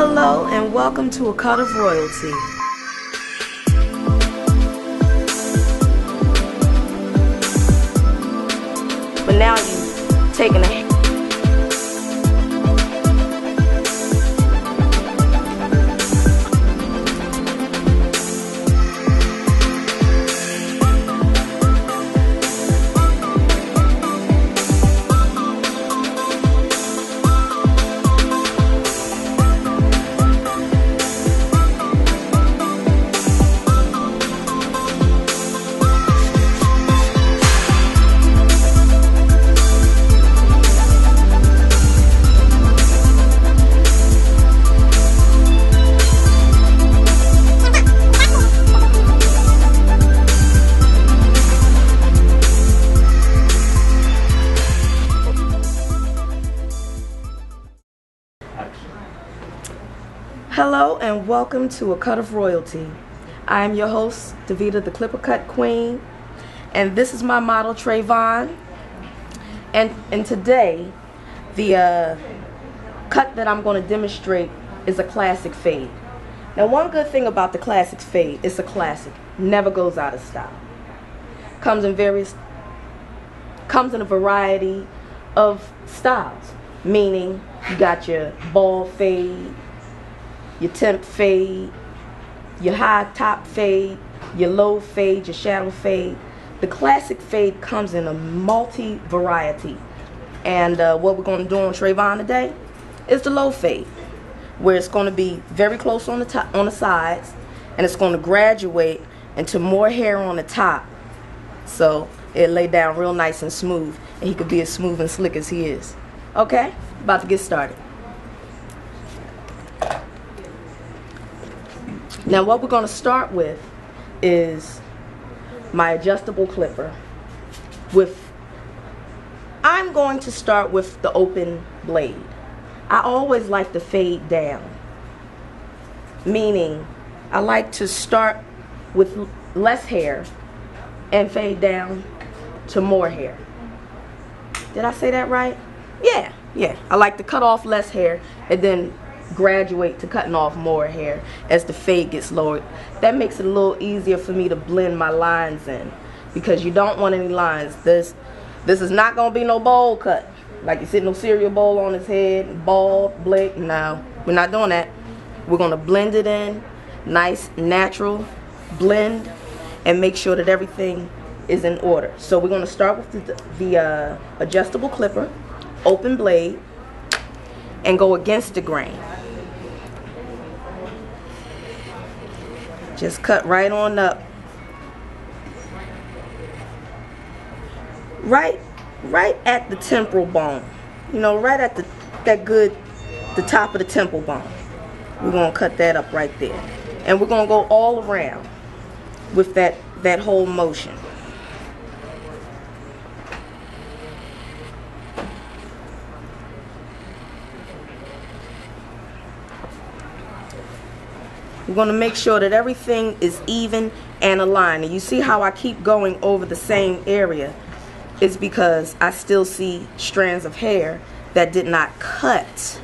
Hello and welcome to A Cut of Royalty. But now you've taken a Hello and welcome to A Cut of Royalty. I am your host, Davida, the Clipper Cut Queen, and this is my model, Trayvon. And today, the cut that I'm going to demonstrate is a classic fade. Now, one good thing about the classic fade, it's a classic, never goes out of style. Comes in a variety of styles, meaning you got your ball fade, your temp fade, your high top fade, your low fade, your shadow fade. The classic fade comes in a multi-variety. And what we're going to do on Trayvon today is the low fade, where it's going to be very close on the top, on the sides, and it's going to graduate into more hair on the top. So it lay down real nice and smooth, and he could be as smooth and slick as he is. Okay, about to get started. Now what we're going to start with is my adjustable clipper. I'm going to start with the open blade. I always like to fade down, meaning I like to start with less hair and fade down to more hair. Did I say that right? Yeah. I like to cut off less hair and then graduate to cutting off more hair as the fade gets lowered. That makes it a little easier for me to blend my lines in, because you don't want any lines. This is not gonna be no bowl cut, like you sit no cereal bowl on his head, bald, blick. No, we're not doing that. We're gonna blend it in, nice natural blend, and make sure that everything is in order. So we're gonna start with the adjustable clipper, open blade, and go against the grain. Just cut right on up. Right at the temporal bone. You know, right at the top of the temple bone. We're gonna cut that up right there. And we're gonna go all around with that whole motion. We're going to make sure that everything is even and aligned. And you see how I keep going over the same area? It's because I still see strands of hair that did not cut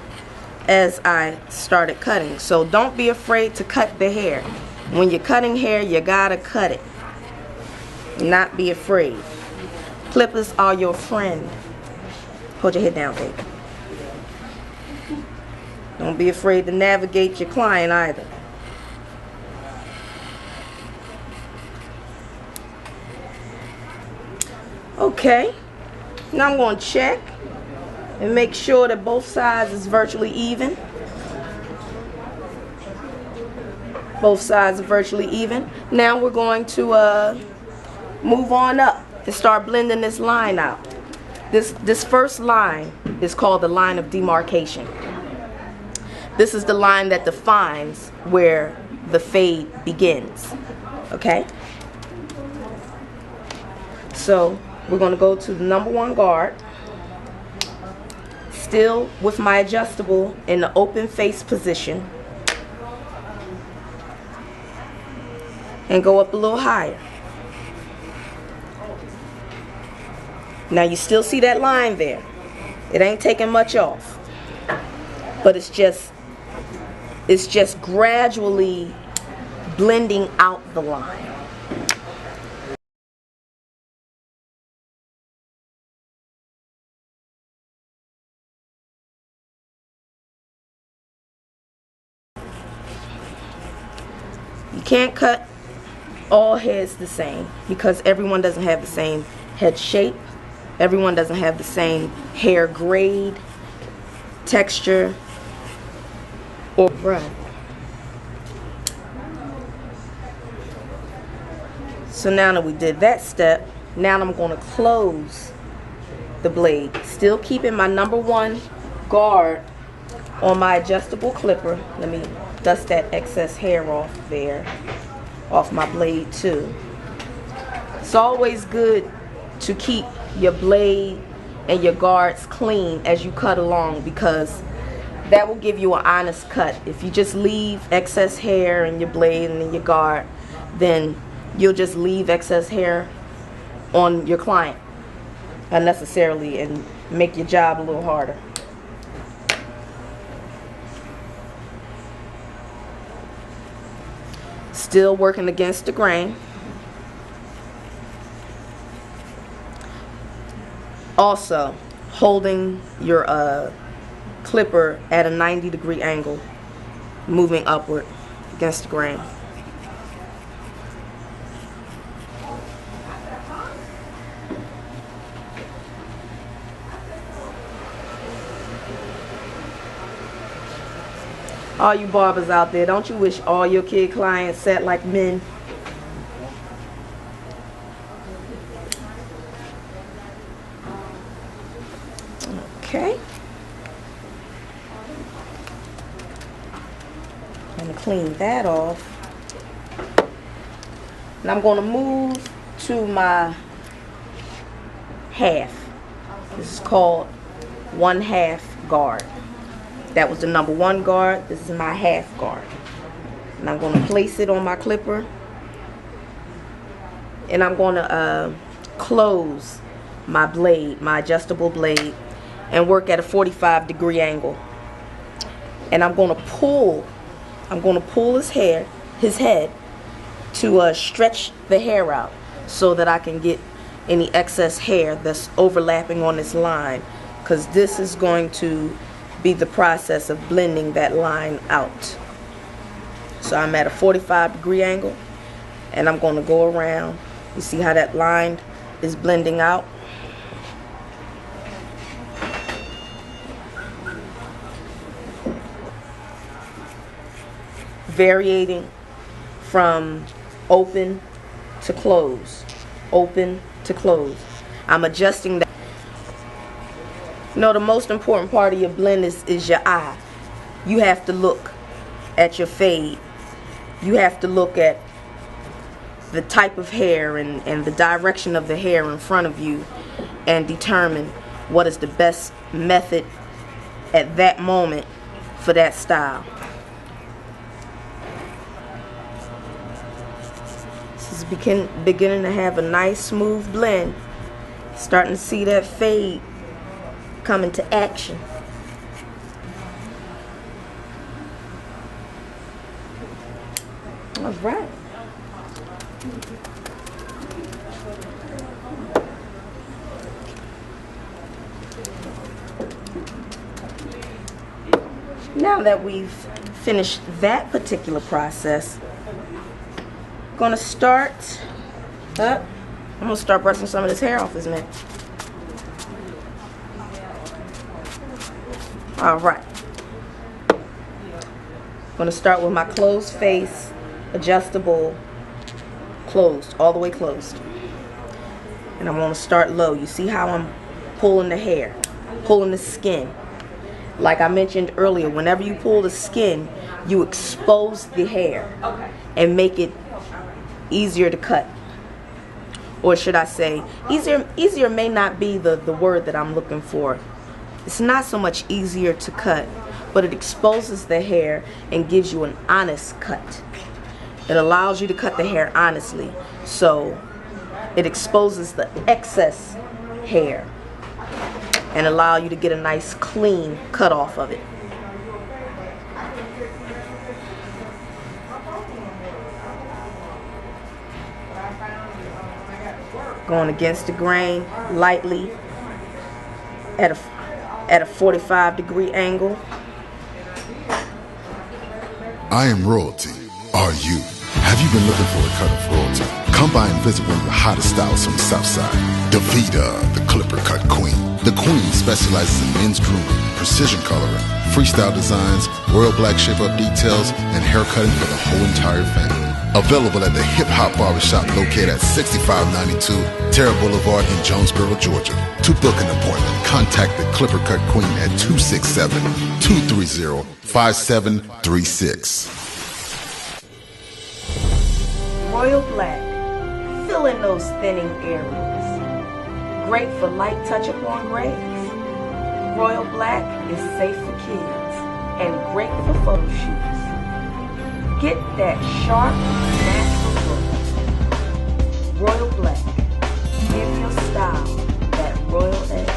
as I started cutting. So don't be afraid to cut the hair. When you're cutting hair, you gotta cut it. Not be afraid. Clippers are your friend. Hold your head down, baby. Don't be afraid to navigate your client either. Okay, now I'm going to check and make sure that both sides is virtually even. Both sides are virtually even. Now we're going to move on up and start blending this line out. This first line is called the line of demarcation. This is the line that defines where the fade begins. Okay? So we're going to go to the number 1 guard, still with my adjustable in the open face position, and go up a little higher. Now you still see that line there. It ain't taking much off, but it's just It's just gradually blending out the line. You can't cut all heads the same because everyone doesn't have the same head shape. Everyone doesn't have the same hair grade, texture, or run. So now that we did that step, now I'm going to close the blade, still keeping my number 1 guard on my adjustable clipper. Let me dust that excess hair off there, off my blade too. It's always good to keep your blade and your guards clean as you cut along, because that will give you an honest cut. If you just leave excess hair in your blade and in your guard, then you'll just leave excess hair on your client unnecessarily and make your job a little harder. Still working against the grain. Also holding your clipper at a 90-degree angle, moving upward against the grain. All you barbers out there, don't you wish all your kid clients sat like men? Okay. I'm going to clean that off. And I'm going to move to my half. This is called 1/2 guard. That was the number 1 guard. This is my half guard. And I'm going to place it on my clipper. And I'm going to close my blade, my adjustable blade, and work at a 45-degree angle. And I'm going to pull his head to stretch the hair out so that I can get any excess hair that's overlapping on this line, because this is going to be the process of blending that line out. So I'm at a 45-degree angle, and I'm going to go around. You see how that line is blending out? Varying from open to close, open to close. I'm adjusting that. You know, the most important part of your blend is your eye. You have to look at your fade. You have to look at the type of hair and the direction of the hair in front of you and determine what is the best method at that moment for that style. This is beginning to have a nice smooth blend. Starting to see that fade come into action. All right. Now that we've finished that particular process, I'm gonna start up. I'm gonna start brushing some of this hair off his neck. All right. I'm gonna start with my closed face, adjustable, closed, all the way closed. And I'm gonna start low. You see how I'm pulling the hair, pulling the skin. Like I mentioned earlier, whenever you pull the skin, you expose the hair and make it easier to cut. Or should I say, easier may not be the word that I'm looking for. It's not so much easier to cut, but it exposes the hair and gives you an honest cut. It allows you to cut the hair honestly. So it exposes the excess hair and allow you to get a nice clean cut off of it. Going against the grain lightly at a 45-degree angle. I am royalty. Are you? Have you been looking for a cut of royalty? Come by and visit one of the hottest styles on the south side. Davida, the clipper cut queen. The queen specializes in men's grooming, precision coloring, freestyle designs, royal black shape-up details, and hair cutting for the whole entire family. Available at the Hip Hop Barbershop located at 6592 Terra Boulevard in Jonesboro, Georgia. To book an appointment, contact the Clipper Cut Queen at 267-230-5736. Royal black, fill in those thinning areas. Great for light touch-up on grays. Royal black is safe for kids and great for photo shoots. Get that sharp, natural look. Royal black, give your style that royal edge.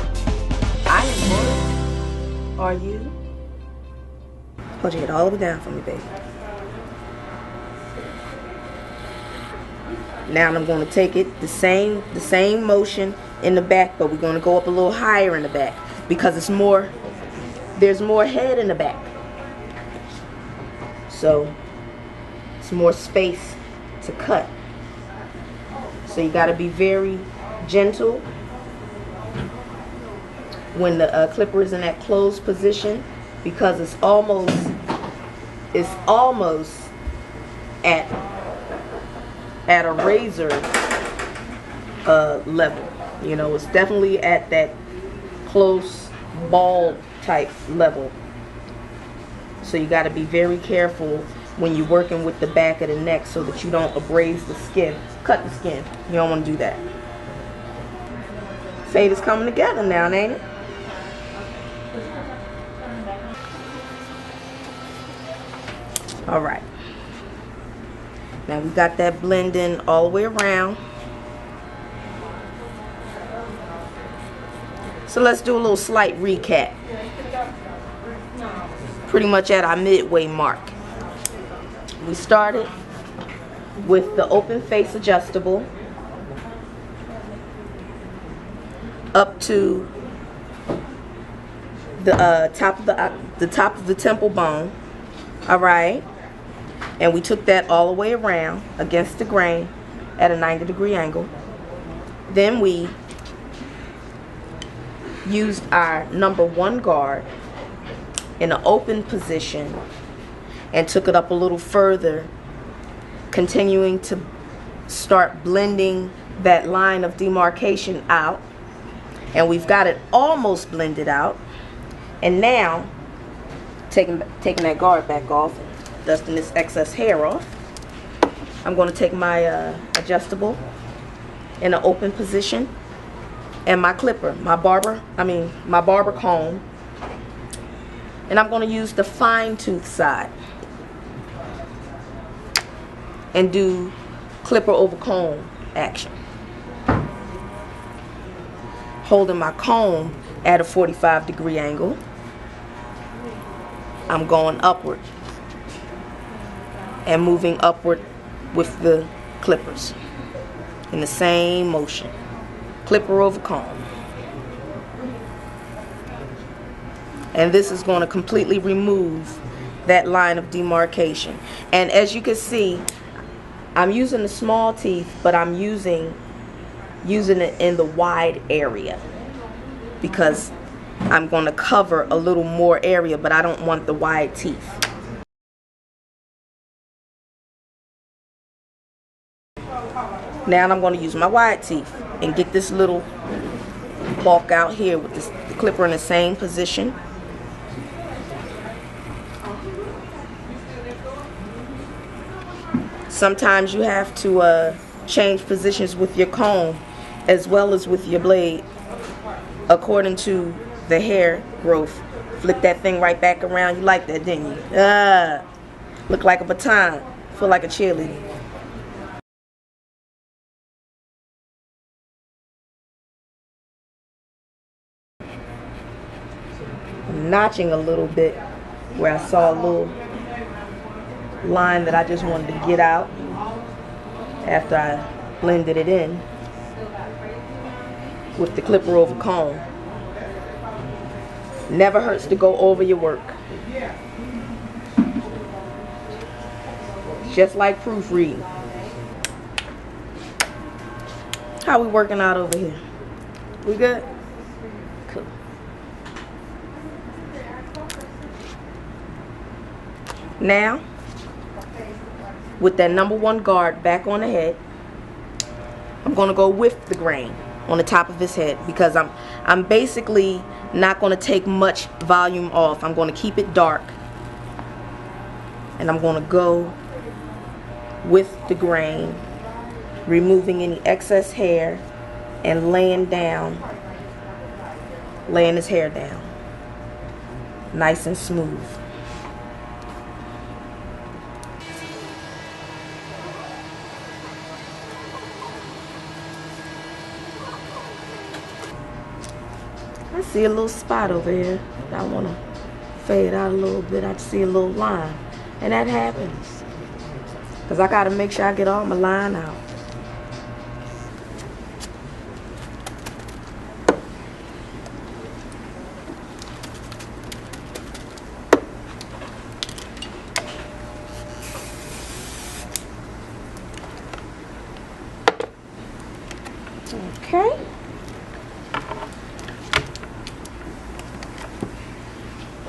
I am royal. Are you? Hold your head all the way down for me, baby. Now I'm going to take it the same motion in the back, but we're going to go up a little higher in the back because there's more head in the back. So it's more space to cut. So you got to be very gentle when the clipper is in that closed position because it's almost at a razor level. You know, it's definitely at that close ball type level. So you got to be very careful when you're working with the back of the neck so that you don't abrade the skin. Cut the skin. You don't want to do that. Fade is coming together now, ain't it? All right. Now we got that blending all the way around. So let's do a little slight recap. Pretty much at our midway mark. We started with the open face adjustable up to the top of the temple bone. All right. And we took that all the way around against the grain at a 90-degree angle. Then we used our number 1 guard in an open position and took it up a little further, continuing to start blending that line of demarcation out. And we've got it almost blended out. And now, taking that guard back off, dusting this excess hair off, I'm going to take my adjustable in an open position and my clipper, my barber comb, and I'm going to use the fine tooth side and do clipper over comb action, holding my comb at a 45-degree angle. I'm going upward and moving upward with the clippers in the same motion. Clipper over comb. And this is going to completely remove that line of demarcation. And as you can see, I'm using the small teeth, but I'm using it in the wide area because I'm going to cover a little more area, but I don't want the wide teeth. Now I'm going to use my wide teeth and get this little bulk out here with the clipper in the same position. Sometimes you have to change positions with your comb as well as with your blade according to the hair growth. Flip that thing right back around. You like that, didn't you? Look like a baton. Feel like a cheerleader. I'm notching a little bit where I saw a little line that I just wanted to get out after I blended it in. with the clipper over comb. Never hurts to go over your work. Just like proofreading. How we working out over here? We good? Cool. Now, with that number 1 guard back on the head, I'm going to go with the grain on the top of his head, because I'm basically not going to take much volume off. I'm going to keep it dark, and I'm going to go with the grain, removing any excess hair and laying his hair down nice and smooth. I see a little spot over here. I want to fade out a little bit. I see a little line, and that happens because I got to make sure I get all my line out. Okay.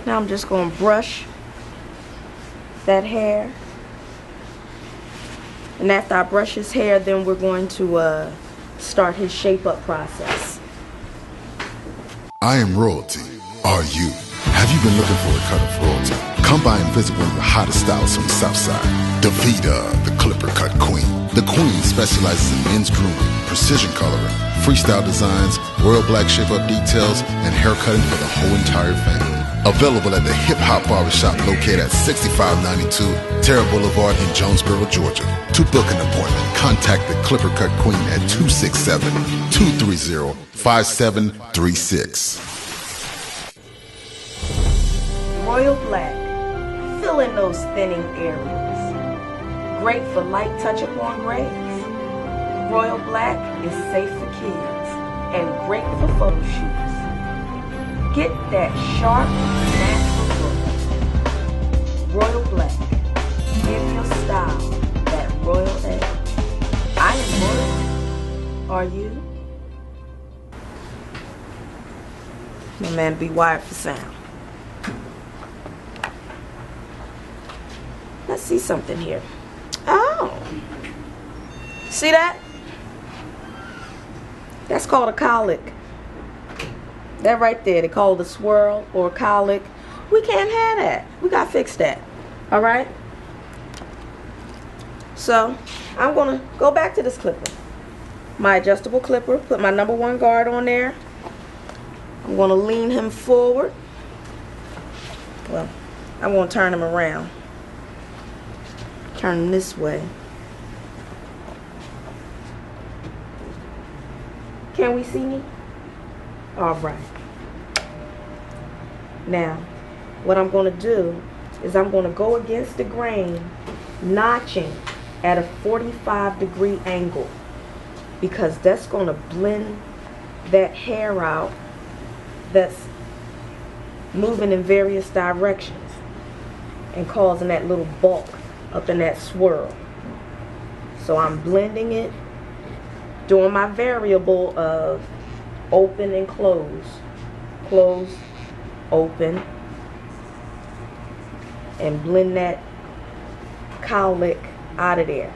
Now I'm just going to brush that hair. And after I brush his hair, then we're going to start his shape up process. I am royalty. Are you? Have you been looking for a cut of royalty? Come by and visit one of the hottest styles from the South Side. Davida, the clipper cut queen. The queen specializes in men's grooming, precision coloring, freestyle designs, royal black shape-up details, and hair cutting for the whole entire family. Available at the Hip Hop Barbershop located at 6592 Terra Boulevard in Jonesboro, Georgia. To book an appointment, contact the Clipper Cut Queen at 267-230-5736. Royal Black, fill in those thinning areas. Great for light touch-up on grays. Royal Black is safe for kids and great for photo shoots. Get that sharp, natural look. Royal Black. Give your style that royal edge. I am royal. Are you? My man be wired for sound. Let's see something here. Oh. See that? That's called a colic. That right there, they call it a swirl or a colic. We can't have that. We got to fix that. All right? So, I'm going to go back to this clipper. My adjustable clipper. Put my number 1 guard on there. I'm going to lean him forward. Well, I'm going to turn him around. Turn him this way. Can we see me? All right. Now, what I'm going to do is I'm going to go against the grain, notching at a 45-degree angle, because that's going to blend that hair out that's moving in various directions and causing that little bulk up in that swirl. So I'm blending it, doing my variable of open and close, close, open, and blend that cowlick out of there.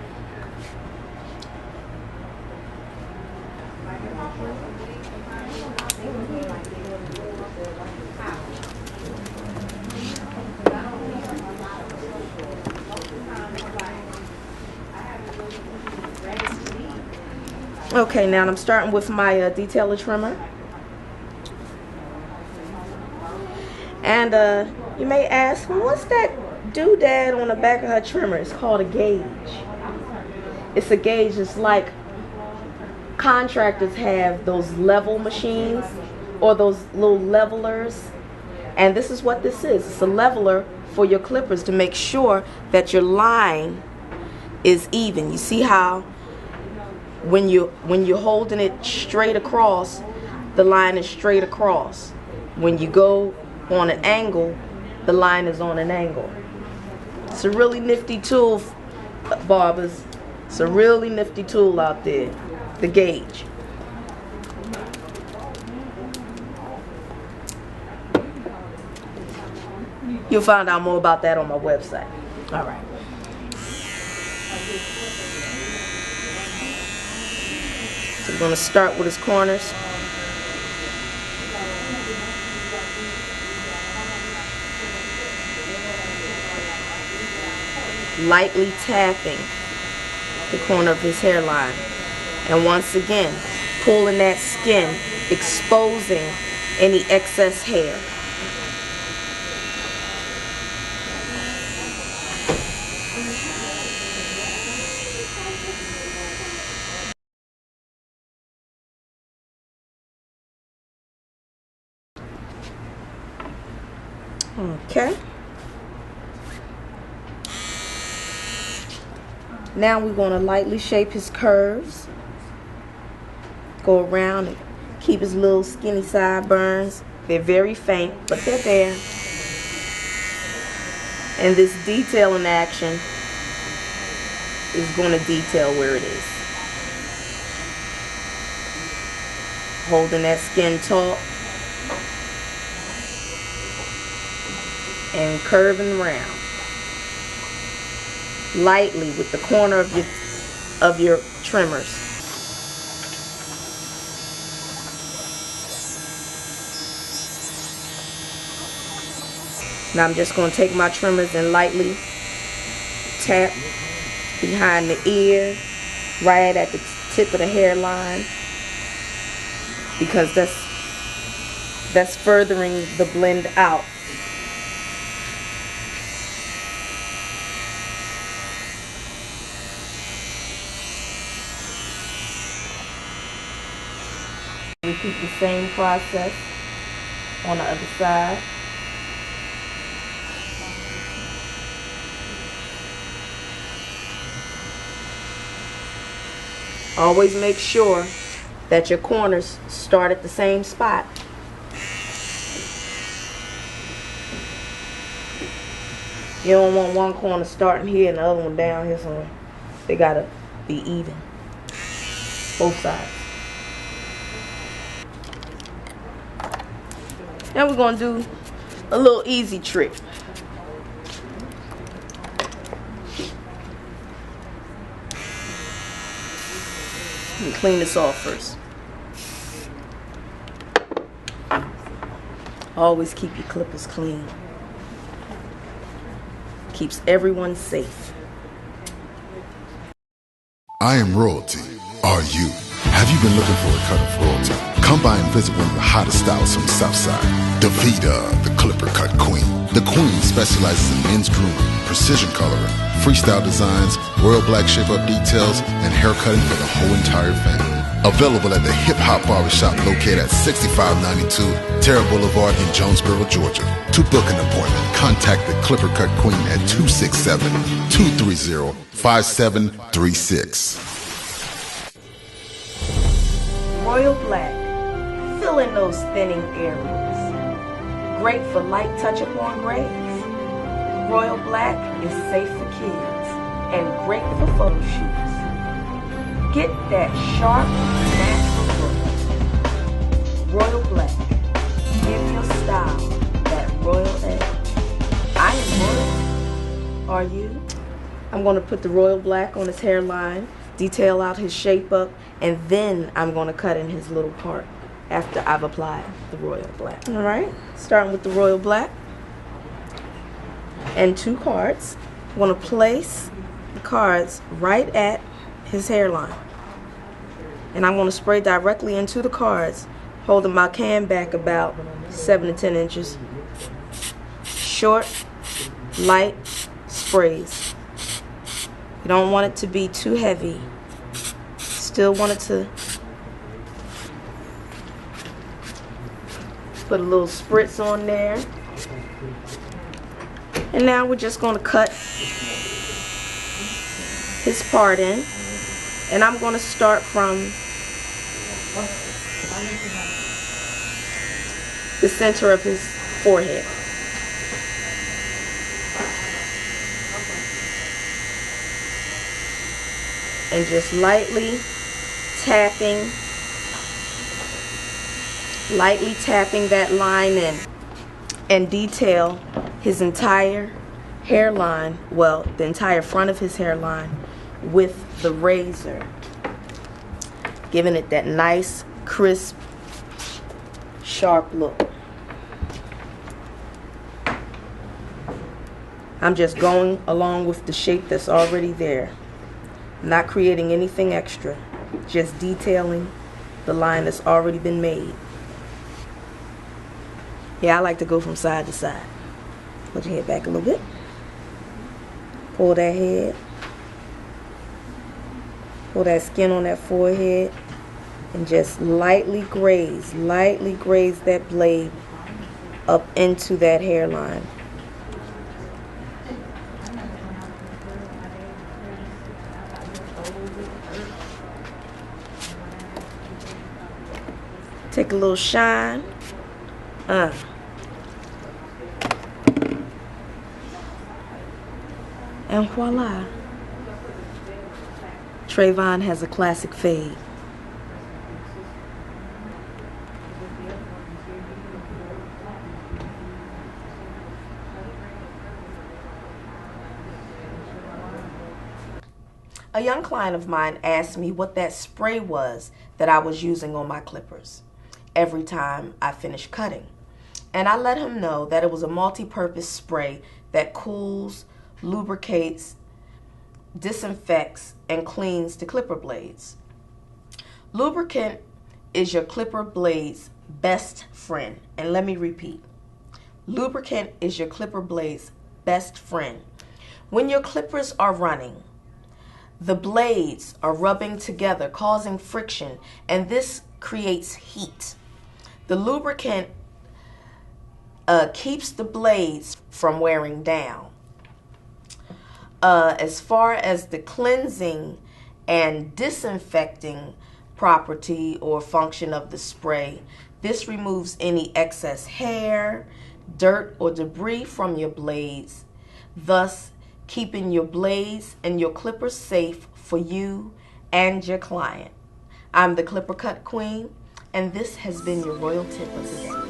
Okay, now I'm starting with my detailer trimmer. And you may ask, what's that doodad on the back of her trimmer? It's called a gauge. It's a gauge. It's like contractors have those level machines or those little levelers. And this is what this is. It's a leveler for your clippers to make sure that your line is even. You see how when you're holding it straight across, the line is straight across. When you go on an angle, the line is on an angle. It's a really nifty tool, barbers. It's a really nifty tool out there, the gauge. You'll find out more about that on my website. All right. So we're going to start with his corners. Lightly tapping the corner of his hairline. And once again, pulling that skin, exposing any excess hair. Okay. Now we're going to lightly shape his curves. Go around and keep his little skinny sideburns. They're very faint, but they're there. And this detailing action is going to detail where it is. Holding that skin taut. And curving around lightly with the corner of your trimmers. Now I'm just going to take my trimmers and lightly tap behind the ear, right at the tip of the hairline, because that's furthering the blend out. Repeat the same process on the other side. Always make sure that your corners start at the same spot. You don't want one corner starting here and the other one down here somewhere. They gotta be even. Both sides. Now we're going to do a little easy trick. Let me clean this off first. Always keep your clippers clean. Keeps everyone safe. I am royalty. Are you? Have you been looking for a cut of royalty? Come by and visit one of the hottest styles from the South Side. Davida, the Clipper Cut Queen. The Queen specializes in men's grooming, precision coloring, freestyle designs, royal black shape-up details, and hair cutting for the whole entire family. Available at the Hip Hop Barbershop located at 6592 Terra Boulevard in Jonesboro, Georgia. To book an appointment, contact the Clipper Cut Queen at 267-230-5736. Royal Black. Fill in those thinning areas. Great for light touch-up on grays. Royal Black is safe for kids and great for photo shoots. Get that sharp, natural look. Royal Black. Give your style that royal edge. I am royal. Are you? I'm going to put the Royal Black on his hairline, detail out his shape up, and then I'm going to cut in his little part after I've applied the Royal Black. All right, starting with the Royal Black and 2 cards. I'm going to place the cards right at his hairline, and I'm going to spray directly into the cards, holding my can back about 7 to 10 inches. Short, light sprays. You don't want it to be too heavy. Still want it to put a little spritz on there. And now we're just going to cut his part in. And I'm going to start from the center of his forehead. And just lightly tapping that line in, and detail his entire hairline, well, the entire front of his hairline with the razor, giving it that nice, crisp, sharp look. I'm just going along with the shape that's already there, not creating anything extra, just detailing the line that's already been made. Yeah, I like to go from side to side. Put your head back a little bit. Pull that head. Pull that skin on that forehead. And just lightly graze that blade up into that hairline. Take a little shine. And voila, Trayvon has a classic fade. A young client of mine asked me what that spray was that I was using on my clippers every time I finished cutting. And I let him know that it was a multi-purpose spray that cools, lubricates, disinfects, and cleans the clipper blades. Lubricant is your clipper blade's best friend. And let me repeat. Lubricant is your clipper blade's best friend. When your clippers are running, the blades are rubbing together, causing friction, and this creates heat. The lubricant keeps the blades from wearing down. As far as the cleansing and disinfecting property or function of the spray, this removes any excess hair, dirt, or debris from your blades, thus keeping your blades and your clippers safe for you and your client. I'm the Clipper Cut Queen, and this has been your royal tip of the day.